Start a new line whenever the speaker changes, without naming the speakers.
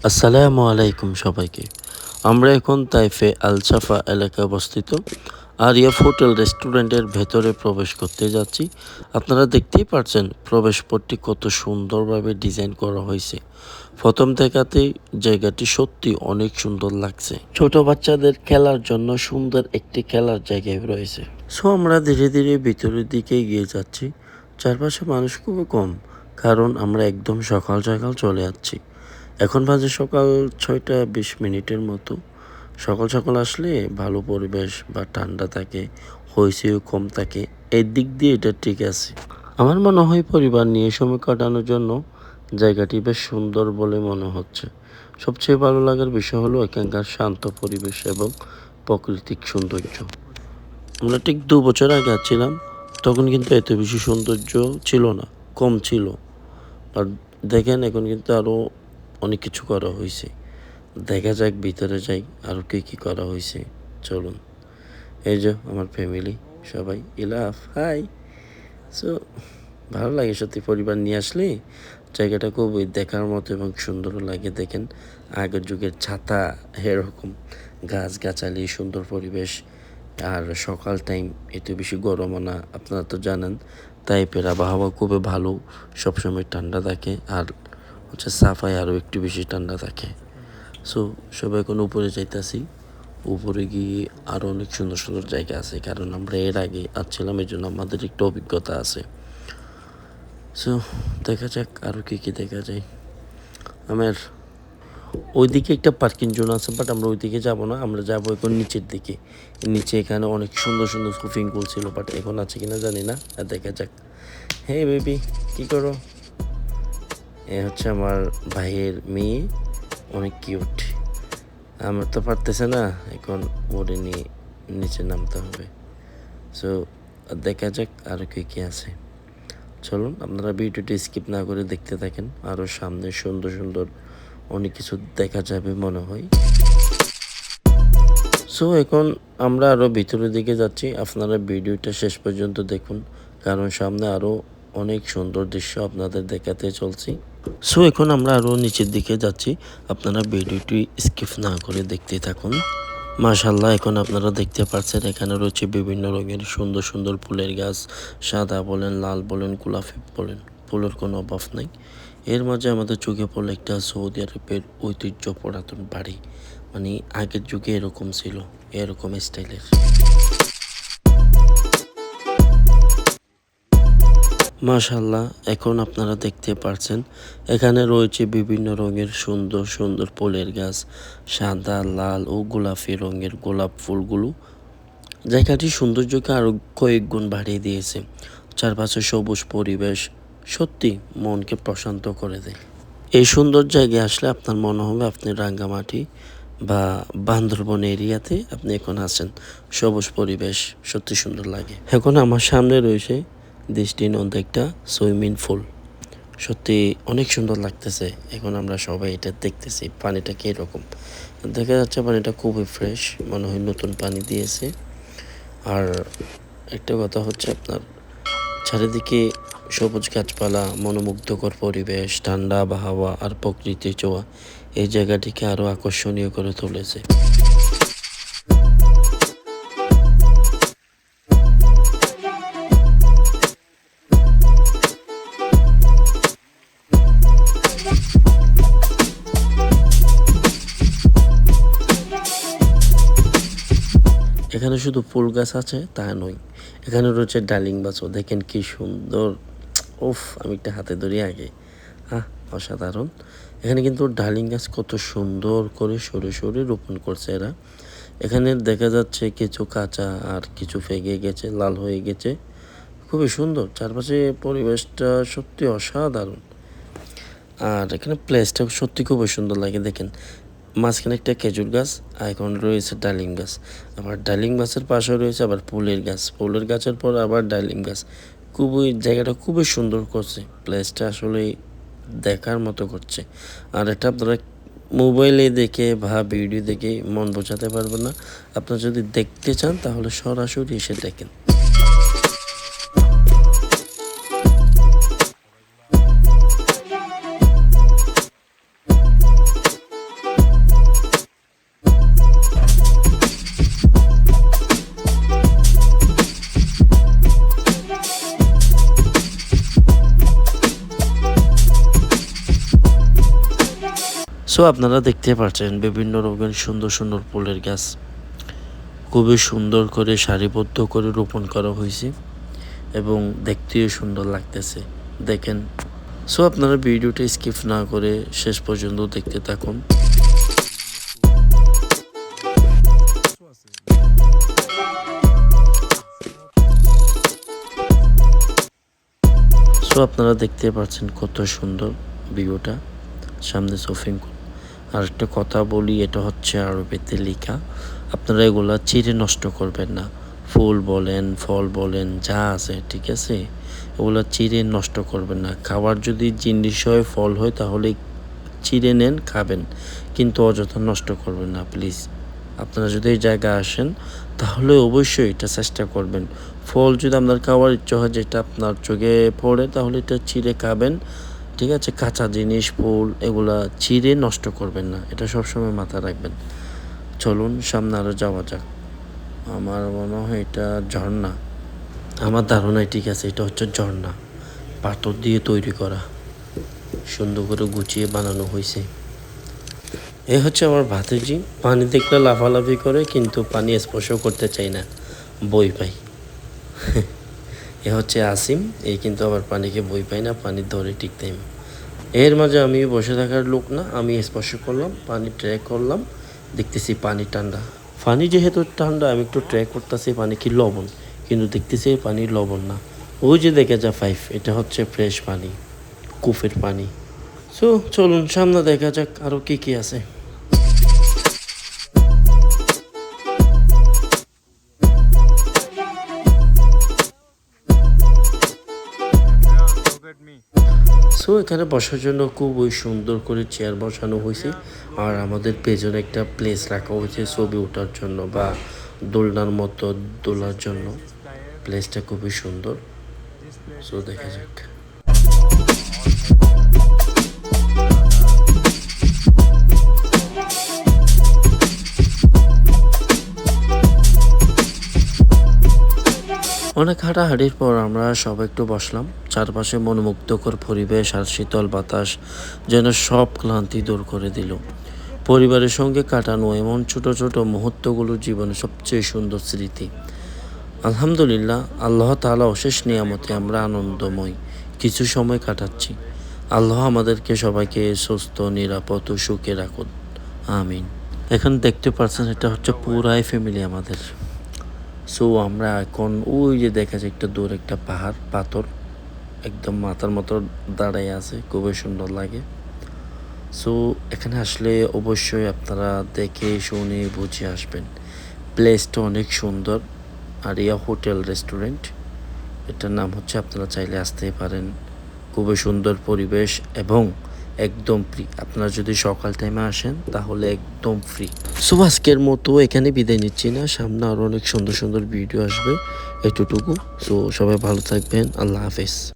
আসসালামু আলাইকুম সবাইকে। আমরা এখন তাইফে আল সাফা এলাকায় অবস্থিত আরিয়াফ হোটেল রেস্টুরেন্টের ভেতরে প্রবেশ করতে যাচ্ছি। আপনারা দেখতেই পাচ্ছেন প্রবেশ পথটি কত সুন্দরভাবে ডিজাইন করা হয়েছে। প্রথম দেখাতেই জায়গাটি সত্যি অনেক সুন্দর লাগছে। ছোট বাচ্চাদের খেলার জন্য সুন্দর একটি খেলার জায়গায় রয়েছে। সো আমরা ধীরে ধীরে ভিতরের দিকে এগিয়ে যাচ্ছি। চারপাশে মানুষ খুবই কম, কারণ আমরা একদম সকাল সকাল চলে যাচ্ছি। এখন বাজে সকাল 6টা 20 মিনিটের মতো। সকাল সকাল আসলে ভালো পরিবেশ বা ঠান্ডা থাকে, হইচইও কম থাকে। এই দিক দিয়ে এটা ঠিক আছে। আমার মনে হয় পরিবার নিয়ে সময় কাটানোর জন্য জায়গাটি বেশ সুন্দর বলে মনে হচ্ছে। সবচেয়ে ভালো লাগার বিষয় হলো এখানকার শান্ত পরিবেশ এবং প্রাকৃতিক সৌন্দর্য। আমরা ঠিক 2 বছর আগে আসছিলাম, তখন কিন্তু এত বেশি সৌন্দর্য ছিল না, কম ছিল। আর দেখেন এখন কিন্তু আরও অনেক কিছু করা হয়েছে। দেখা যাক ভিতরে যাই আরও কী কী করা হয়েছে। চলুন। এই যে আমার ফ্যামিলি সবাই ইলাফ হাই। সো ভালো লাগে সত্যি পরিবার নিয়ে আসলে জায়গাটা খুবই দেখার মতো এবং সুন্দরও লাগে। দেখেন আগের যুগের ছাতা, এরকম গাছগাছালি, সুন্দর পরিবেশ। আর সকাল টাইম এত বেশি গরমও না, আপনারা তো জানেন তাইপের আবহাওয়া খুবই ভালো, সবসময় ঠান্ডা থাকে। আর হচ্ছে সাফাই আরও একটু বেশি ঠান্ডা থাকে। সো সবাই এখন উপরে যাইতাছি। উপরে গিয়ে আরও অনেক সুন্দর সুন্দর জায়গা আছে, কারণ আমরা এর আগে আসছিলাম, এই জন্য আমাদের একটু অভিজ্ঞতা আছে। সো দেখা যাক আরও কী কী দেখা যায়। আমার ওইদিকে একটা পার্কিং জোন আছে, বাট আমরা ওইদিকে যাবো না, আমরা যাবো এখন নিচের দিকে। নিচে এখানে অনেক সুন্দর সুন্দর সুইমিং পুল ছিল, বাট এখন আছে কিনা জানি না, আর দেখা যাক। হে বেবি, কী করো? এ হচ্ছে আমার ভাইয়ের মেয়ে, অনেক কিউট। আমার তো পারতেছে না, এখন ওরে নিয়ে নিচে নামতে হবে। সো দেখা যাক আরও কী কী আছে। চলুন আপনারা ভিডিওটি স্কিপ না করে দেখতে থাকেন, আরও সামনে সুন্দর সুন্দর অনেক কিছু দেখা যাবে মনে হয়। সো এখন আমরা আরও ভিতরের দিকে যাচ্ছি, আপনারা ভিডিওটা শেষ পর্যন্ত দেখুন, কারণ সামনে আরও অনেক সুন্দর দৃশ্য আপনাদের দেখাতে চলছি। সো এখন আমরা আরও নিচের দিকে যাচ্ছি, আপনারা ভিডিওটি স্কিপ না করে দেখতে থাকুন। মাশাআল্লাহ, এখন আপনারা দেখতে পাচ্ছেন এখানে রয়েছে বিভিন্ন রঙের সুন্দর সুন্দর ফুলের গাছ। সাদা বলেন, লাল বলেন, গোলাপি বলেন, ফুলের কোনো অভাব নেই। এর মাঝে আমাদের চোখে পড়লো একটা সৌদি আরবের ঐতিহ্য পুরাতন বাড়ি, মানে আগের যুগে এরকম ছিল, এরকম স্টাইলের। মাশাআল্লাহ, এখন আপনারা দেখতে পাচ্ছেন এখানে রয়েছে বিভিন্ন রঙের সুন্দর সুন্দর ফুলের গাছ। সাদা, লাল ও গোলাপি রঙের গোলাপ ফুলগুলো জায়গাটির সৌন্দর্যকে আরও কয়েক গুণ বাড়িয়ে দিয়েছে। চারপাশে সবুজ পরিবেশ সত্যি মনকে প্রশান্ত করে দেয়। এই সুন্দর জায়গায় আসলে আপনার মনে হবে আপনি রাঙ্গামাটি বা বান্দরবন এরিয়াতে আপনি এখন আছেন। সবুজ পরিবেশ সত্যি সুন্দর লাগে। এখন আমার সামনে রয়েছে দৃষ্টিনন্দন একটা সুইমিং পুল, সত্যি অনেক সুন্দর লাগতেছে। এখন আমরা সবাই এটা দেখতেছি, পানিটা কীরকম দেখা যাচ্ছে। পানিটা খুবই ফ্রেশ, মনে হয় নতুন পানি দিয়েছে। আর একটা কথা হচ্ছে আপনার চারিদিকে সবুজ গাছপালা, মনোমুগ্ধকর পরিবেশ, ঠান্ডা আবহাওয়া আর প্রকৃতির ছোঁয়া এই জায়গাটিকে আরও আকর্ষণীয় করে তুলেছে। এখানে শুধু ফুল গাছ আছে তা নয়, এখানে রয়েছে ডালিম গাছও, দেখেন কি সুন্দর। উফ, আমি একটা হাতে ধরি আগে। অসাধারণ। এখানে কিন্তু ডালিম গাছ কত সুন্দর করে সরে সরে রোপণ করছে এরা। এখানে দেখা যাচ্ছে কিছু কাঁচা আর কিছু পেকে গেছে, লাল হয়ে গেছে। খুবই সুন্দর, চারপাশে পরিবেশটা সত্যি অসাধারণ। আর এখানে প্লেসটা সত্যি খুবই সুন্দর লাগে। দেখেন মাঝখানে একটা খেজুর গাছ, আর এখন রয়েছে ডালিম গাছ। আবার ডালিম গাছের পাশে রয়েছে আবার ফুলের গাছ, ফুলের গাছের পর আবার ডালিম গাছ। খুবই জায়গাটা খুবই সুন্দর করছে, প্লেসটা আসলে দেখার মতো করছে। আর এটা আপনারা মোবাইলে দেখে বা ভিডিও দেখে মন বোঝাতে পারবেন না। আপনারা যদি দেখতে চান তাহলে সরাসরি এসে দেখেন। সো আপনারা দেখতে পাচ্ছেন বিভিন্ন রকমের সুন্দর সুন্দর ফুলের গাছ খুবই সুন্দর করে সারিবদ্ধ করে রোপণ করা হয়েছে এবং দেখতেও সুন্দর লাগতেছে দেখেন। সো আপনারা ভিডিওটা স্কিপ না করে শেষ পর্যন্ত দেখতে থাকুন। সো আপনারা দেখতে পাচ্ছেন কত সুন্দর ভিউটা, সামনে শপিং। আর একটা কথা বলি, এটা হচ্ছে আরবিতে লেখা, আপনারা এগুলা চিড়ে নষ্ট করবেন না। ফুল বলেন ফল বলেন যা আছে ঠিক আছে, এগুলো চিড়ে নষ্ট করবেন না। খাবার যদি জিনিস হয় ফল হয় তাহলে চিড়ে নেন খাবেন, কিন্তু অযথা নষ্ট করবেন না প্লিজ। আপনারা যদি এই জায়গায় আসেন তাহলে অবশ্যই এটা চেষ্টা করবেন। ফল যদি আপনার খাওয়ার ইচ্ছা হয় যেটা আপনার চোখে পড়ে তাহলে এটা চিড়ে খাবেন, ঠিক আছে। কাঁচা জিনিস ফুল এগুলা চিড়ে নষ্ট করবেন না, এটা সবসময় মাথায় রাখবেন। চলুন সামনে আরও যাওয়া যাক। আমার মনে হয় এটা ঝর্ণা, আমার ধারণায় ঠিক আছে, এটা হচ্ছে ঝর্ণা, পাথর দিয়ে তৈরি করা, সুন্দর করে গুছিয়ে বানানো হয়েছে। এ হচ্ছে আমার ভাতিজি, পানি দেখলে লাফালাফি করে কিন্তু পানি স্পর্শ করতে চাই না, বই পাই। এ হচ্ছে আসিম, এই কিন্তু আবার পানিকে বই পাই না, পানি ধরে টিকতে। এর মাঝে আমি বসে থাকার লোক না, আমি স্পর্শ করলাম, পানি ট্র্যাক করলাম, দেখতেছি পানি ঠান্ডা। পানি যেহেতু ঠান্ডা আমি একটু ট্র্যাক করতেছি পানি কি লবণ, কিন্তু দেখতেছি পানি লবণ না। ওই যে দেখে যা পাইপ, এটা হচ্ছে ফ্রেশ পানি, কূপের পানি। সো চলুন সামনে দেখা যাক আরও কি কি আছে। সো এখানে বসার জন্য খুবই সুন্দর করে চেয়ার বসানো হয়েছে, আর আমাদের পেছনে একটা প্লেস রাখা হয়েছে ছবি ওঠার জন্য বা দোলনার মতো দোলার জন্য। প্লেসটা খুবই সুন্দর। সো দেখা যাক। অনেক হাঁটাহাঁটির পর আমরা সবাই একটু বসলাম, চারপাশে মনোমুগ্ধকর পরিবেশ আর শীতল বাতাস যেন সব ক্লান্তি দূর করে দিল। পরিবারের সঙ্গে কাটানো এমন ছোট ছোট মুহূর্তগুলো জীবনে সবচেয়ে সুন্দর স্মৃতি। আলহামদুলিল্লাহ, আল্লাহ তাআলা অশেষ নিয়ামতে আমরা আনন্দময় কিছু সময় কাটাচ্ছি। আল্লাহ আমাদেরকে সবাইকে সুস্থ নিরাপদ ও সুখে রাখুন, আমিন। এখন দেখতে পাচ্ছেন এটা হচ্ছে পুরাই ফ্যামিলি আমাদের। সো আমরা এখন ওই যে দেখা যায় একটা দূর একটা পাহাড়, পাথর একদম মাথার মতো দাঁড়ায় আছে, খুবই সুন্দর লাগে। সো এখানে আসলে অবশ্যই আপনারা দেখে শুনে বুঝে আসবেন। প্লেসটা অনেক সুন্দর, আরিয়া হোটেল রেস্টুরেন্ট, এটার নাম হচ্ছে, আপনারা চাইলে আসতেই পারেন। খুবই সুন্দর পরিবেশ এবং একদম ফ্রি। আপনারা যদি সকাল টাইমে আসেন তাহলে একদম ফ্রি। সো আজকের মতো এখানে বিদায় নিচ্ছি না, সামনে আরও অনেক সুন্দর সুন্দর ভিডিও আসবে, এতটুকু। সো সবাই ভালো থাকবেন, আল্লাহ হাফেজ।